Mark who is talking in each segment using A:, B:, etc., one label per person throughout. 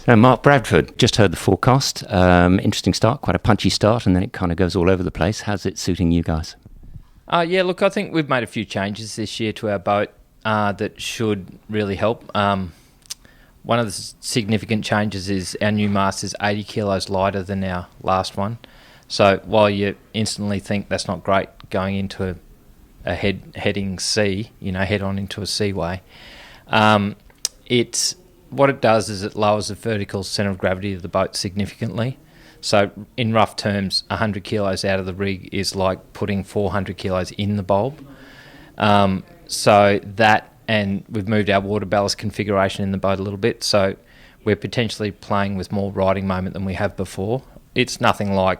A: So Mark Bradford, just heard the forecast. Interesting start, quite a punchy start, and then it kind of goes all over the place. How's it suiting you guys?
B: Yeah, look, I think we've made a few changes this year to our boat that should really help. One of the significant changes is our new mast is 80 kilos lighter than our last one. So while you instantly think that's not great going into a heading sea, head on into a seaway, what it does is it lowers the vertical centre of gravity of the boat significantly. So in rough terms, 100 kilos out of the rig is like putting 400 kilos in the bulb. So that, and we've moved our water ballast configuration in the boat a little bit, so we're potentially playing with more riding moment than we have before. It's nothing like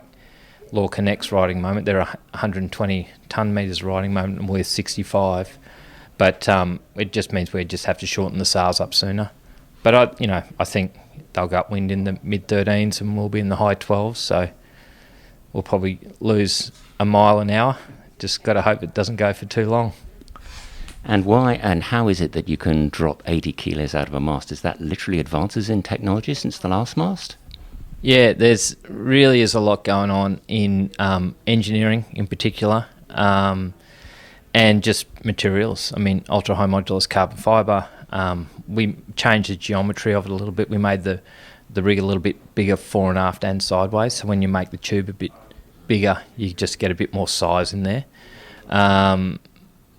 B: Law Connect's riding moment. There are 120 tonne metres riding moment and we're 65. But it just means we just have to shorten the sails up sooner. But I think they'll go upwind in the mid-13s and we'll be in the high 12s, so we'll probably lose a mile an hour. Just got to hope it doesn't go for too long.
A: And why and how is it that you can drop 80 kilos out of a mast? Is that literally advances in technology since the last mast?
B: Yeah, there's really is a lot going on in engineering in particular, and just materials. I mean, ultra-high modulus carbon fibre. We changed the geometry of it a little bit. We made the rig a little bit bigger fore and aft and sideways, so when you make the tube a bit bigger, you just get a bit more size in there,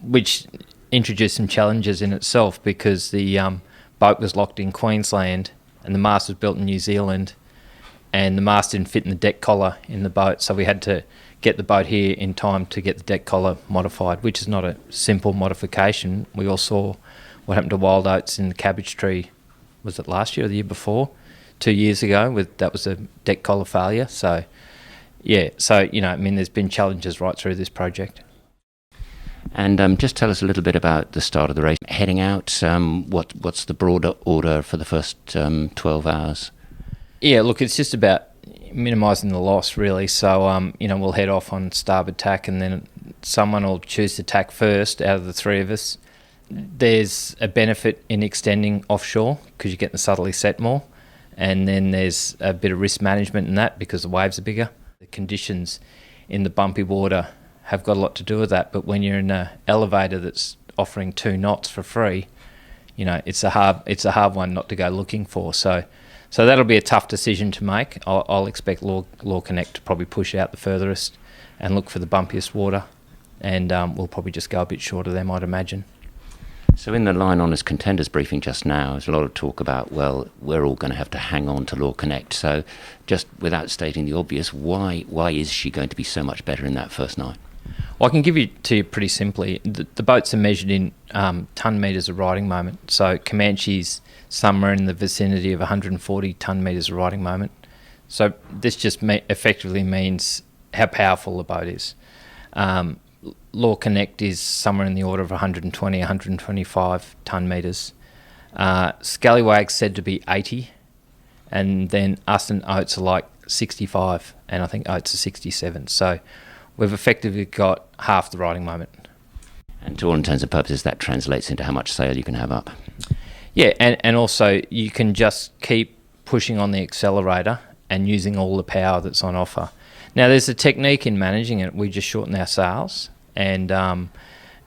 B: which introduced some challenges in itself because the boat was locked in Queensland and the mast was built in New Zealand, and the mast didn't fit in the deck collar in the boat, so we had to get the boat here in time to get the deck collar modified, which is not a simple modification. We all saw what happened to wild oats in the cabbage tree, was it last year or the year before? 2 years ago, that was a deck collar failure. So, there's been challenges right through this project.
A: And just tell us a little bit about the start of the race. Heading out, what's the broader order for the first 12 hours?
B: Yeah, look, it's just about minimising the loss, really. So, we'll head off on starboard tack and then someone will choose to tack first out of the three of us. There's a benefit in extending offshore because you get the southerly set more, and then there's a bit of risk management in that because the waves are bigger. The conditions in the bumpy water have got a lot to do with that, but when you're in an elevator that's offering 2 knots for free, it's a hard one not to go looking for. So that'll be a tough decision to make. I'll expect Law Connect to probably push out the furthest and look for the bumpiest water, and we'll probably just go a bit short of them, I'd imagine.
A: So in the Line Honours Contenders briefing just now, there's a lot of talk about, well, we're all going to have to hang on to Law Connect. So just without stating the obvious, why is she going to be so much better in that first night?
B: Well, I can give it to you pretty simply. The boats are measured in tonne metres of riding moment. So Comanche's somewhere in the vicinity of 140 tonne metres of riding moment. So this just effectively means how powerful the boat is. Law Connect is somewhere in the order of 120, 125 tonne metres. Scallywag's said to be 80, and then us and Oates are like 65, and I think Oates are 67. So we've effectively got half the riding moment.
A: And to all intents and purposes, that translates into how much sail you can have up.
B: Yeah, and also you can just keep pushing on the accelerator and using all the power that's on offer. Now, there's a technique in managing it. We just shorten our sails, and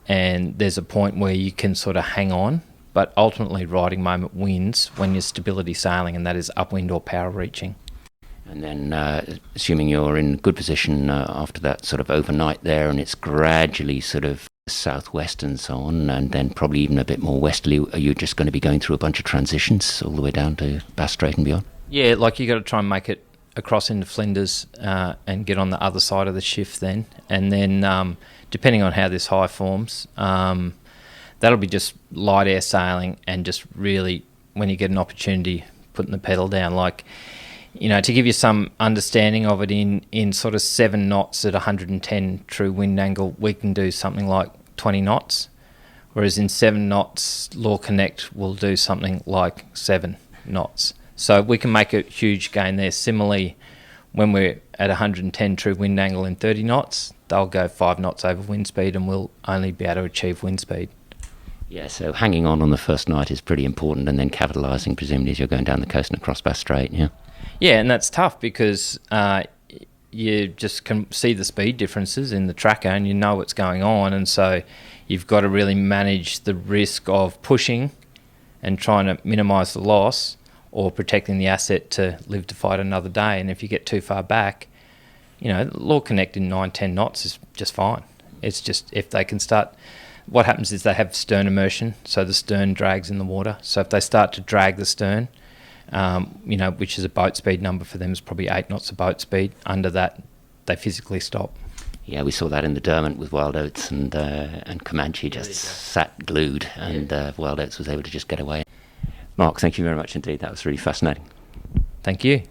B: there's a point where you can sort of hang on, but ultimately riding moment wins when you're stability sailing, and that is upwind or power reaching.
A: And then assuming you're in good position after that sort of overnight there, and it's gradually sort of southwest and so on, and then probably even a bit more westerly, are you just going to be going through a bunch of transitions all the way down to Bass Strait and beyond?
B: Yeah, like you got to try and make it across into Flinders and get on the other side of the shift then. And then depending on how this high forms, that'll be just light air sailing and just really, when you get an opportunity, putting the pedal down. Like, to give you some understanding of it, in sort of 7 knots at 110 true wind angle, we can do something like 20 knots. Whereas in 7 knots, Law Connect will do something like 7 knots. So we can make a huge gain there. Similarly, when we're at 110 true wind angle in 30 knots, they'll go 5 knots over wind speed and we'll only be able to achieve wind speed.
A: Yeah, so hanging on the first night is pretty important, and then capitalising presumably as you're going down the coast and across Bass Strait. Yeah.
B: Yeah, and that's tough because you just can see the speed differences in the tracker and you know what's going on, and so you've got to really manage the risk of pushing and trying to minimise the loss, or protecting the asset to live to fight another day. And if you get too far back, law connect in 9-10 knots is just fine. It's just if they can start, what happens is they have stern immersion, so the stern drags in the water. So if they start to drag the stern, which is a boat speed number for them, is probably 8 knots of boat speed. Under that, they physically stop.
A: Yeah, we saw that in the Derwent with Wild Oats, and Comanche just sat glued, and Wild Oats was able to just get away. Mark, thank you very much indeed. That was really fascinating.
B: Thank you.